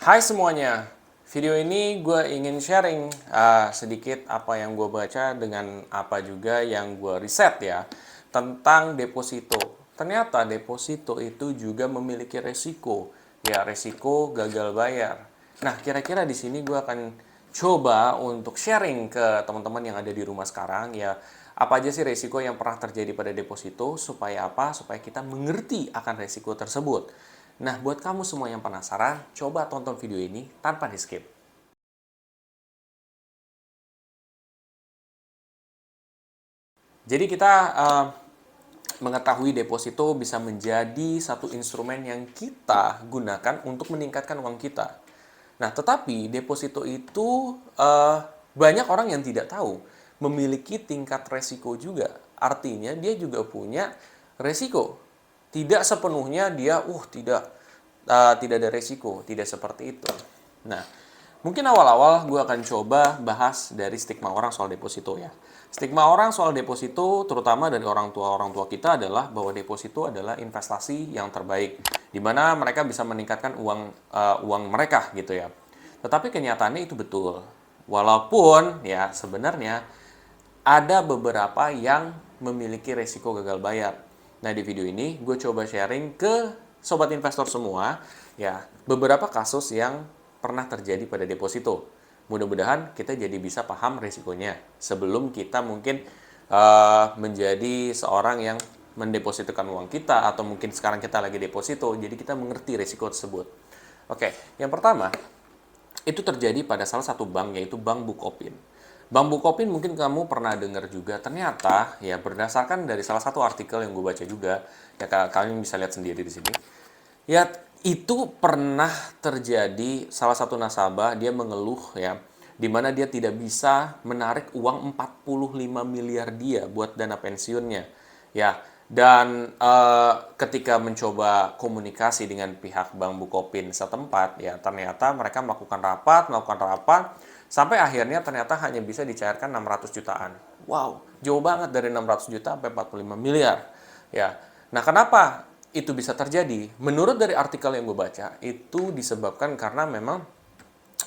Hai semuanya, video ini gue ingin sharing sedikit apa yang gue baca dengan apa juga yang gue riset ya tentang deposito. Ternyata deposito itu juga memiliki resiko, ya resiko gagal bayar. Nah, kira-kira di sini gue akan coba untuk sharing ke teman-teman yang ada di rumah sekarang ya apa aja sih resiko yang pernah terjadi pada deposito supaya apa? Supaya kita mengerti akan resiko tersebut. Nah, buat kamu semua yang penasaran, coba tonton video ini tanpa di-skip. Jadi kita mengetahui deposito bisa menjadi satu instrumen yang kita gunakan untuk meningkatkan uang kita. Nah, tetapi deposito itu banyak orang yang tidak tahu memiliki tingkat resiko juga. Artinya dia juga punya resiko. Tidak sepenuhnya dia, tidak ada resiko, tidak seperti itu. Nah, mungkin awal-awal gue akan coba bahas dari stigma orang soal deposito ya. Stigma orang soal deposito, terutama dari orang tua kita adalah bahwa deposito adalah investasi yang terbaik, di mana mereka bisa meningkatkan uang mereka gitu ya. Tetapi kenyataannya itu betul. Walaupun ya sebenarnya ada beberapa yang memiliki resiko gagal bayar. Nah, di video ini gue coba sharing ke sobat investor semua ya beberapa kasus yang pernah terjadi pada deposito. Mudah-mudahan kita jadi bisa paham resikonya sebelum kita mungkin menjadi seorang yang mendepositokan uang kita atau mungkin sekarang kita lagi deposito, jadi kita mengerti resiko tersebut. Oke, yang pertama itu terjadi pada salah satu bank yaitu Bank Bukopin. Bank Bukopin mungkin kamu pernah dengar juga, ternyata ya berdasarkan dari salah satu artikel yang gue baca juga, ya kalian bisa lihat sendiri di sini. Ya, itu pernah terjadi salah satu nasabah dia mengeluh ya, di mana dia tidak bisa menarik uang 45 miliar dia buat dana pensiunnya. Ya, dan ketika mencoba komunikasi dengan pihak Bank Bukopin setempat, ya ternyata mereka melakukan rapat, sampai akhirnya ternyata hanya bisa dicairkan 600 jutaan. Wow, jauh banget dari 600 juta sampai 45 miliar. Ya, nah kenapa itu bisa terjadi? Menurut dari artikel yang gue baca, itu disebabkan karena memang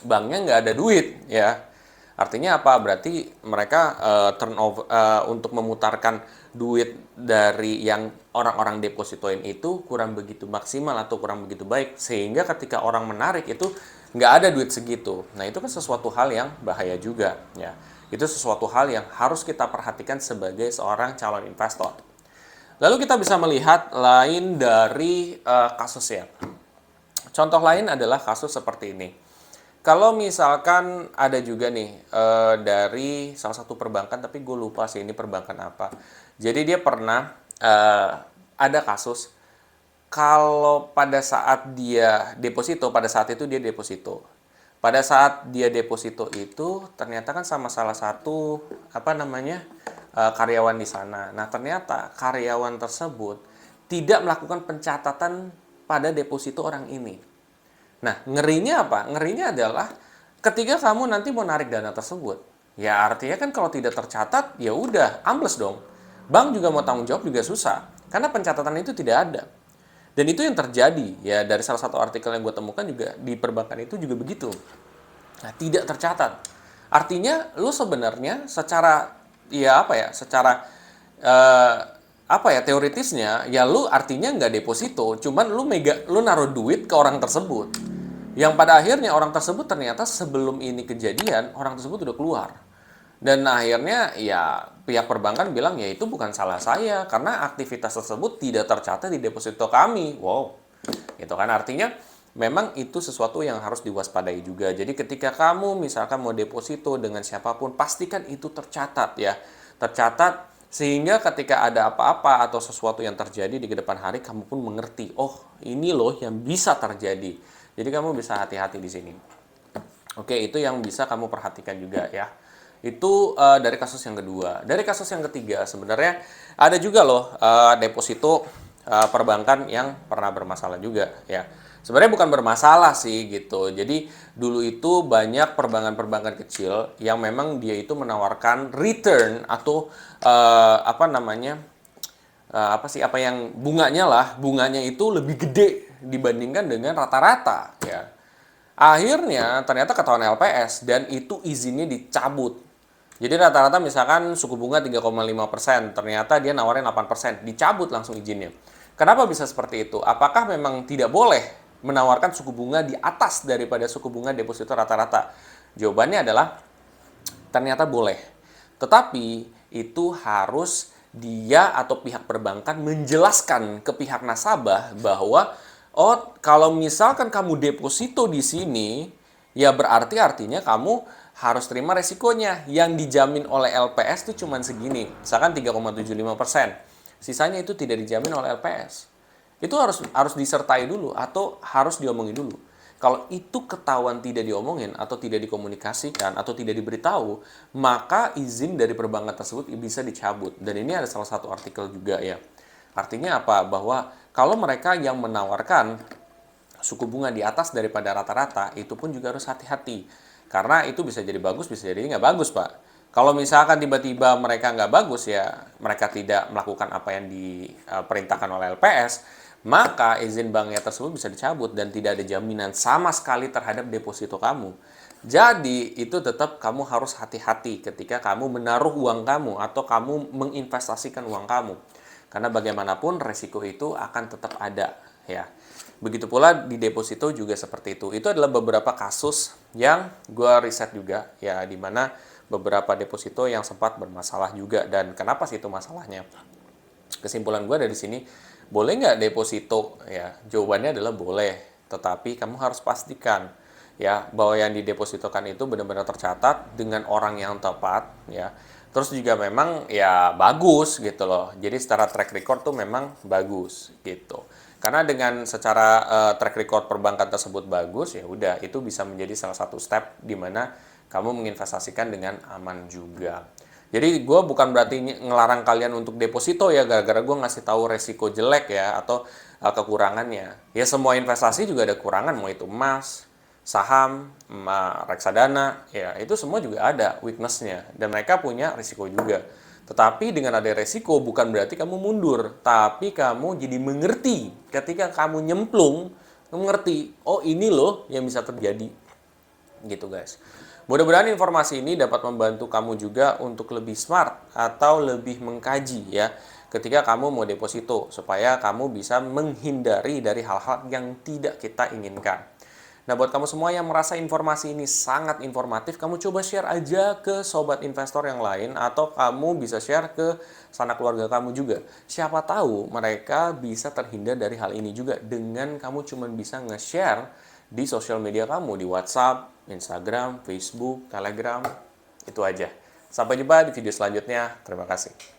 banknya nggak ada duit ya. Artinya apa? Berarti mereka turnover untuk memutarkan duit dari yang orang-orang depositoin itu kurang begitu maksimal atau kurang begitu baik, sehingga ketika orang menarik itu nggak ada duit segitu. Nah, itu kan sesuatu hal yang bahaya juga ya. Itu sesuatu hal yang harus kita perhatikan sebagai seorang calon investor. Lalu kita bisa melihat lain dari kasusnya. Contoh lain adalah kasus seperti ini. Kalau misalkan ada juga nih dari salah satu perbankan, tapi gue lupa sih ini perbankan apa. Jadi dia pernah ada kasus kalau pada saat dia deposito, pada saat itu dia deposito. Pada saat dia deposito itu ternyata kan sama salah satu apa namanya karyawan di sana. Nah, ternyata karyawan tersebut tidak melakukan pencatatan pada deposito orang ini. Nah, ngerinya apa? Ngerinya adalah ketika kamu nanti mau narik dana tersebut, ya artinya kan kalau tidak tercatat, ya udah ambles dong. Bank juga mau tanggung jawab juga susah, karena pencatatan itu tidak ada. Dan itu yang terjadi, ya dari salah satu artikel yang gue temukan juga di perbankan itu juga begitu. Nah, tidak tercatat. Artinya lu sebenarnya secara ya apa ya, secara eh, apa ya teoritisnya ya lu artinya nggak deposito, cuman lu naruh duit ke orang tersebut. Yang pada akhirnya orang tersebut ternyata sebelum ini kejadian orang tersebut udah keluar. Dan akhirnya ya pihak perbankan bilang ya itu bukan salah saya karena aktivitas tersebut tidak tercatat di deposito kami. Wow, gitu kan artinya memang itu sesuatu yang harus diwaspadai juga. Jadi ketika kamu misalkan mau deposito dengan siapapun, pastikan itu tercatat ya. Tercatat sehingga ketika ada apa-apa atau sesuatu yang terjadi di kedepan hari, kamu pun mengerti, oh ini loh yang bisa terjadi. Jadi kamu bisa hati-hati di sini. Oke, itu yang bisa kamu perhatikan juga ya. Itu dari kasus yang kedua. Dari kasus yang ketiga, sebenarnya ada juga loh deposito perbankan yang pernah bermasalah juga ya. Sebenarnya bukan bermasalah sih gitu. Jadi dulu itu banyak perbankan-perbankan kecil yang memang dia itu menawarkan return atau apa namanya apa yang bunganya itu lebih gede dibandingkan dengan rata-rata ya. Akhirnya ternyata ketahuan LPS dan itu izinnya dicabut. Jadi rata-rata misalkan suku bunga 3,5%, ternyata dia nawarin 8%, dicabut langsung izinnya. Kenapa bisa seperti itu? Apakah memang tidak boleh menawarkan suku bunga di atas daripada suku bunga deposito rata-rata? Jawabannya adalah ternyata boleh. Tetapi itu harus dia atau pihak perbankan menjelaskan ke pihak nasabah bahwa oh, kalau misalkan kamu deposito di sini, ya berarti artinya kamu harus terima resikonya. Yang dijamin oleh LPS itu cuma segini, misalkan 3,75%. Sisanya itu tidak dijamin oleh LPS. Itu harus disertai dulu atau harus diomongin dulu. Kalau itu ketahuan tidak diomongin atau tidak dikomunikasikan atau tidak diberitahu, maka izin dari perbankan tersebut bisa dicabut. Dan ini ada salah satu artikel juga ya. Artinya apa? Bahwa kalau mereka yang menawarkan suku bunga di atas daripada rata-rata, itu pun juga harus hati-hati. Karena itu bisa jadi bagus, bisa jadi nggak bagus, Pak. Kalau misalkan tiba-tiba mereka nggak bagus, ya mereka tidak melakukan apa yang diperintahkan oleh LPS, maka izin banknya tersebut bisa dicabut dan tidak ada jaminan sama sekali terhadap deposito kamu. Jadi, itu tetap kamu harus hati-hati ketika kamu menaruh uang kamu atau kamu menginvestasikan uang kamu. Karena bagaimanapun resiko itu akan tetap ada, ya. Begitu pula di deposito juga seperti itu. Itu adalah beberapa kasus yang gue riset juga, ya, di mana beberapa deposito yang sempat bermasalah juga. Dan kenapa sih itu masalahnya? Kesimpulan gue dari sini, boleh nggak deposito? Ya, jawabannya adalah boleh. Tetapi kamu harus pastikan ya bahwa yang didepositokan itu benar-benar tercatat dengan orang yang tepat ya. Terus juga memang ya bagus gitu loh. Jadi secara track record tuh memang bagus gitu. Karena dengan secara track record perbankan tersebut bagus, ya udah itu bisa menjadi salah satu step di mana kamu menginvestasikan dengan aman juga. Jadi gue bukan berarti ngelarang kalian untuk deposito ya gara-gara gue ngasih tahu resiko jelek ya atau kekurangannya. Ya semua investasi juga ada kekurangan, mau itu emas, saham, reksadana, ya itu semua juga ada weakness-nya dan mereka punya risiko juga. Tetapi dengan ada resiko bukan berarti kamu mundur, tapi kamu jadi mengerti ketika kamu nyemplung, kamu ngerti, oh ini loh yang bisa terjadi. Gitu guys. Mudah-mudahan informasi ini dapat membantu kamu juga untuk lebih smart atau lebih mengkaji ya ketika kamu mau deposito supaya kamu bisa menghindari dari hal-hal yang tidak kita inginkan. Nah, buat kamu semua yang merasa informasi ini sangat informatif, kamu coba share aja ke sobat investor yang lain atau kamu bisa share ke sanak keluarga kamu juga. Siapa tahu mereka bisa terhindar dari hal ini juga dengan kamu cuma bisa nge-share di sosial media kamu, di WhatsApp, Instagram, Facebook, Telegram, itu aja. Sampai jumpa di video selanjutnya. Terima kasih.